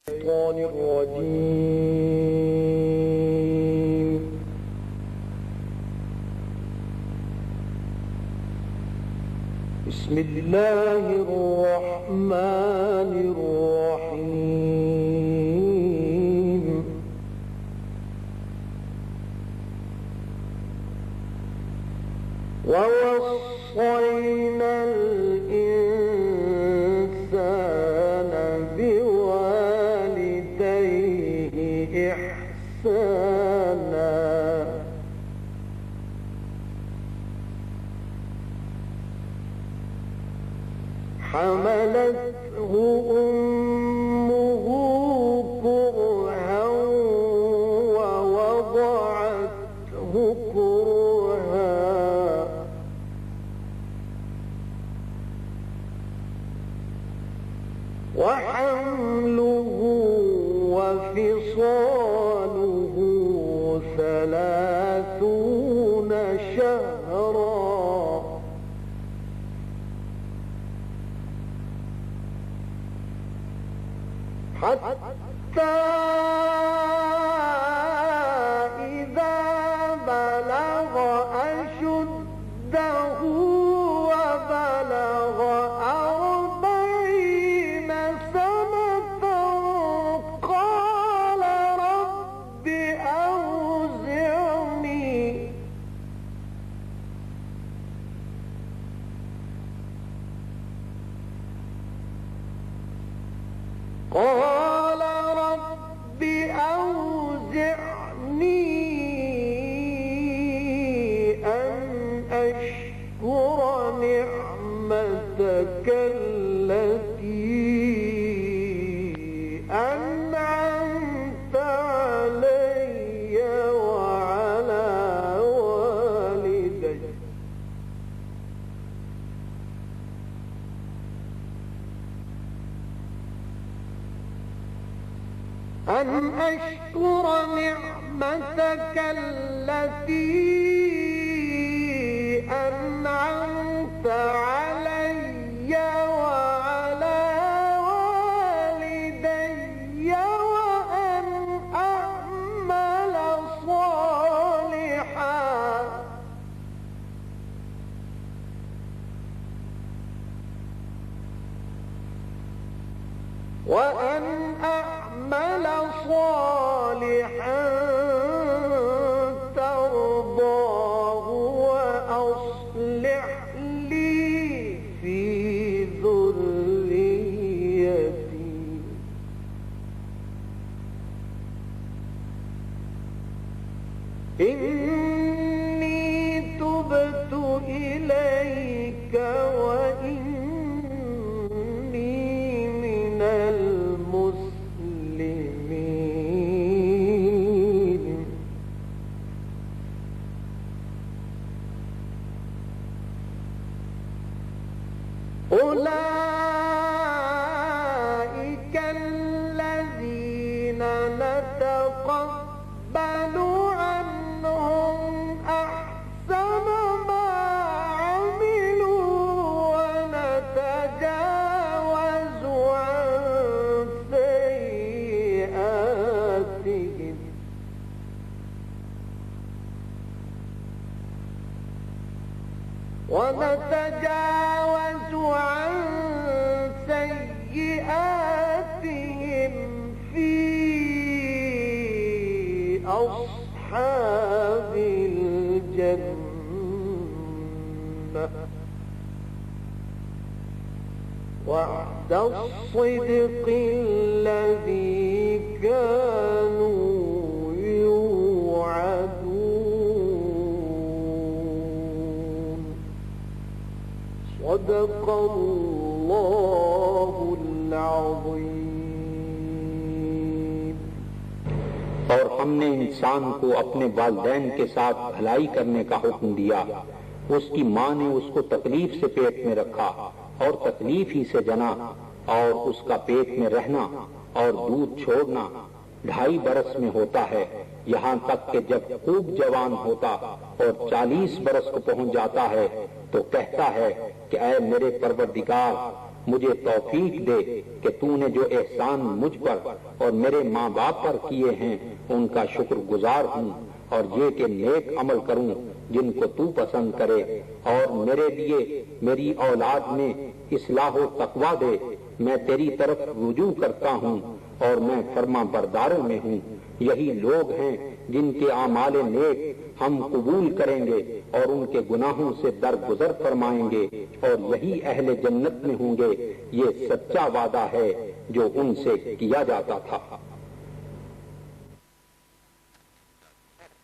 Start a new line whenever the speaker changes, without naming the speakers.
الشيطان الرجيم. بسم الله الرحمن الرحيم. ووصينا الإنسان بوالديه إحسانا حملته أمه كرها ووضعته كرها وحمله وفصاله 30 شهرا حتى إذا بلغ أشده وبلغ 40 سنة قال رب أوزعني أن أشكر نعمتك التي أنعمت علي وعلى والدي أن أشكر نعمتك التي أنعمت علي وعلى والدي وأن أعمل صالحا ترضاه وأصلح لي في ذريتي إني تبت إليك وإني من المسلمين أولئك الذين نتقبل عنهم أحسن ما عملوا ونتجاوز عن سيئاتهم في أصحاب الجنة وعد الصدق الذي كانوا يوعدون صدق الله العظيم.
और हमने इंसान को अपने वालिदैन के साथ भलाई करने का हुक्म दिया। उसकी माँ ने उसको तकलीफ से पेट में रखा और तकलीफ ही से जना, और उसका पेट में रहना और दूध छोड़ना 2.5 बरस में होता है, यहाँ तक कि जब खूब जवान होता और 40 बरस को पहुंच जाता है तो कहता है कि ऐ मेरे परवरदिगार, मुझे तौफीक दे कि तूने जो एहसान मुझ पर और मेरे माँ बाप पर किए हैं उनका शुक्रगुजार हूँ, और ये कि नेक अमल करूँ जिनको तू पसंद करे, और मेरे लिए मेरी औलाद में इस्लाह व तकवा दे। मैं तेरी तरफ रुजू करता हूँ और मैं फरमा बरदारों में हूँ। यही लोग हैं जिनके आमाले नेक हम कबूल करेंगे और उनके गुनाहों से दरगुजर फरमाएंगे, और यही अहले जन्नत में होंगे। ये सच्चा वादा है जो उनसे किया जाता था।